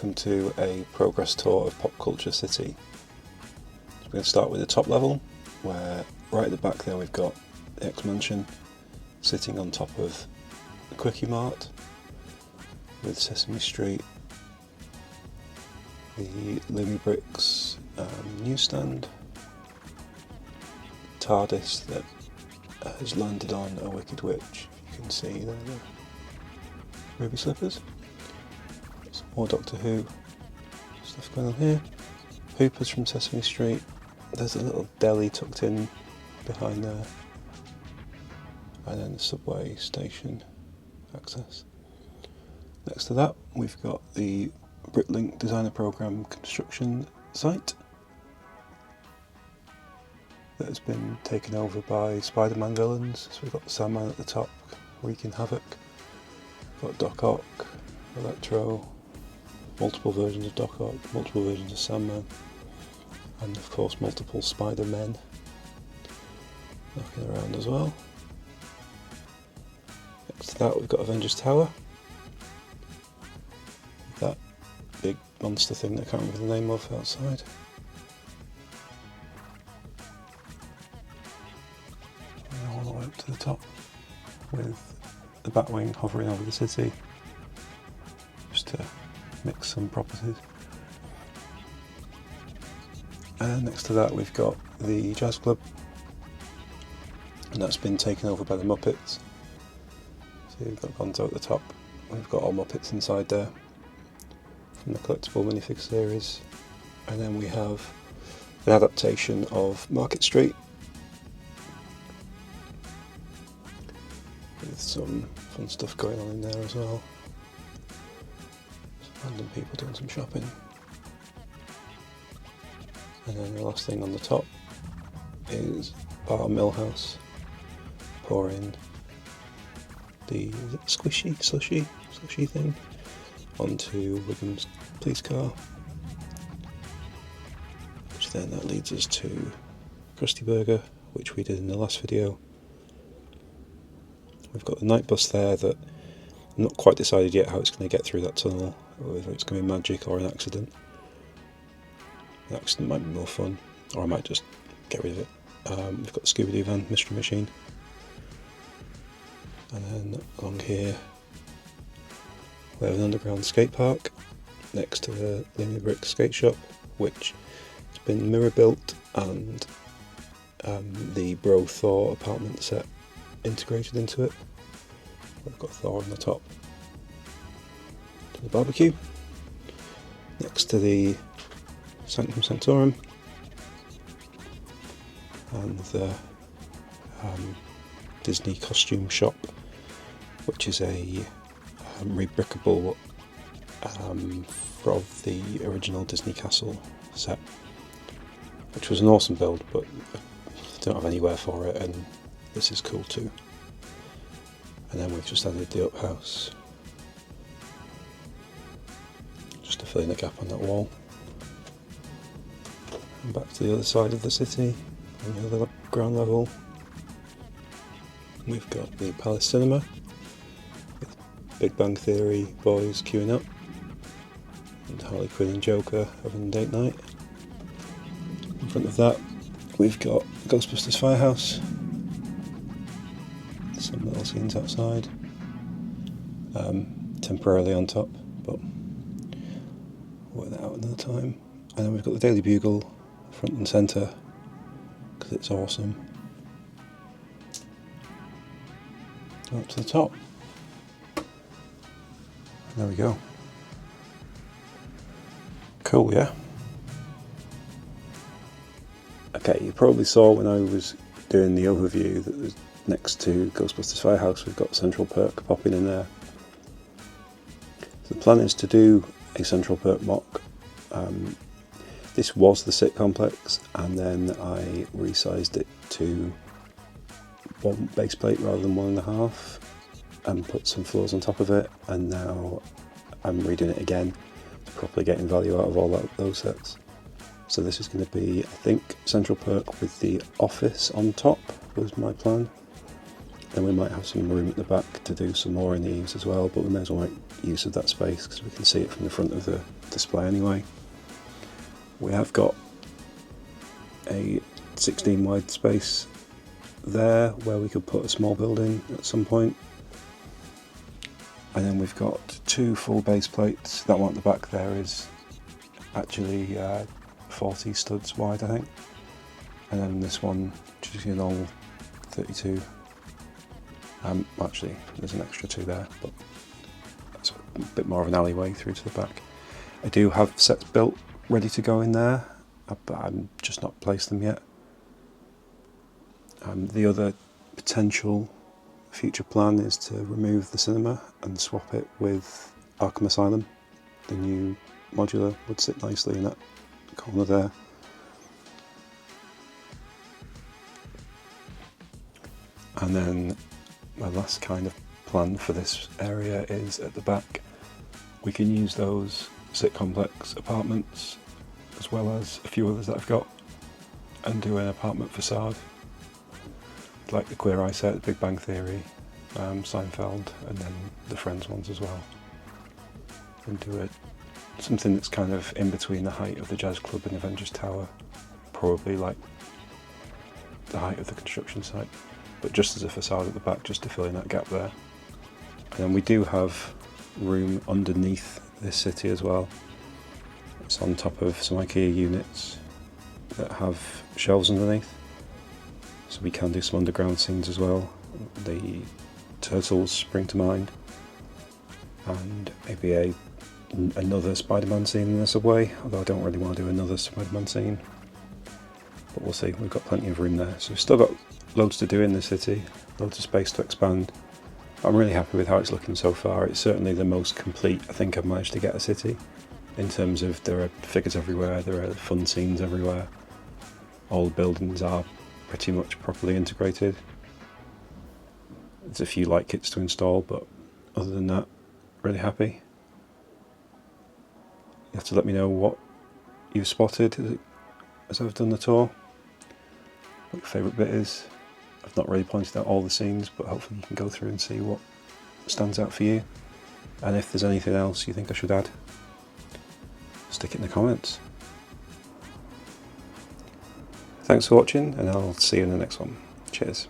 welcome to a progress tour of Pop Culture City. So we're going to start with the top level, where right at the back there we've got the X-Mansion sitting on top of the Quickie Mart with Sesame Street, the Lumi Bricks newsstand, TARDIS that has landed on a Wicked Witch, you can see there the ruby slippers. Some more Doctor Who stuff going on here. Hoopers from Sesame Street. There's a little deli tucked in behind there. And then the subway station access. Next to that we've got the Bricklink Designer Programme construction site that has been taken over by Spider-Man villains. So we've got Sandman at the top, wreaking havoc. We've got Doc Ock, Electro, multiple versions of Doc Ock, multiple versions of Sandman, and of course multiple Spider-Men knocking around as well. Next to that we've got Avengers Tower. That big monster thing that I can't remember the name of outside. And all the way up to the top with the Batwing hovering over the city just to mix some properties. And next to that we've got the Jazz Club, and that's been taken over by the Muppets. So we've got Gonzo at the top, we've got all Muppets inside there from the collectible minifig series, and then we have an adaptation of Market Street with some fun stuff going on in there as well. Some random people doing some shopping. And then the last thing on the top is Bar Millhouse pouring the slushy thing onto Wiggum's police car, which then that leads us to Krusty Burger, which we did in the last video. We've got the night bus there that I'm not quite decided yet how it's going to get through that tunnel, or whether it's going to be magic or an accident. An accident might be more fun, or I might just get rid of it. We've got the Scooby-Doo van, Mystery Machine, and then along here we have an underground skate park next to the Lumi Bricks skate shop, which has been mirror built and the Bro Thor apartment set integrated into it. We've got Thor on the top. To the barbecue. Next to the Sanctum Sanctorum and the Disney costume shop, which is a rebrickable from the original Disney Castle set, which was an awesome build, but I don't have anywhere for it, and this is cool too. And then we've just added the Up House just to fill in a gap on that wall. And back to the other side of the city, on the other ground level, we've got the Palace Cinema with Big Bang Theory boys queuing up, and Harley Quinn and Joker having a date night. In front of that we've got Ghostbusters Firehouse, some little scenes outside, temporarily on top, but we'll work that out another time. And then we've got the Daily Bugle front and centre, because it's awesome. Up to the top. There we go. Cool, yeah? Okay, you probably saw when I was doing the overview that next to Ghostbusters Firehouse we've got Central Perk popping in there. So the plan is to do a Central Perk mock. This was the Sit Complex, and then I resized it to one base plate rather than 1.5, and put some floors on top of it, and now I'm redoing it again to properly getting value out of all those sets. So this is going to be, I think, Central Perk with the office on top was my plan, Then we might have some room at the back to do some more in the eaves as well, but we may as well make use of that space because we can see it from the front of the display anyway. We have got a 16 wide space there where we could put a small building at some point. And then we've got 2 full base plates. That one at the back there is actually 40 studs wide, I think. And then this one, just a normal 32. Actually, there's an extra 2 there, but that's a bit more of an alleyway through to the back. I do have sets built, ready to go in there, but I'm just not placed them yet. The other potential future plan is to remove the cinema and swap it with Arkham Asylum. The new modular would sit nicely in that corner there. And then my last kind of plan for this area is at the back. We can use those City Complex apartments as well as a few others that I've got and do an apartment facade like the Queer Eye set, Big Bang Theory, Seinfeld, and then the Friends ones as well, and do something that's kind of in between the height of the Jazz Club and Avengers Tower, probably like the height of the construction site, but just as a facade at the back, just to fill in that gap there. And then we do have room underneath this city as well. It's on top of some IKEA units that have shelves underneath, so we can do some underground scenes as well. The Turtles spring to mind, and maybe another Spider-Man scene in the subway, although I don't really want to do another Spider-Man scene, but we'll see. We've got plenty of room there, so we've still got loads to do in the city, loads of space to expand. I'm really happy with how it's looking so far. It's certainly the most complete I think I've managed to get a city, in terms of there are figures everywhere, there are fun scenes everywhere, all the buildings are pretty much properly integrated. There's a few light kits to install, but other than that, really happy. You have to let me know what you've spotted as I've done the tour, what your favourite bit is. I've not really pointed out all the scenes, but hopefully you can go through and see what stands out for you, and if there's anything else you think I should add, stick it in the comments. Thanks for watching, and I'll see you in the next one. Cheers.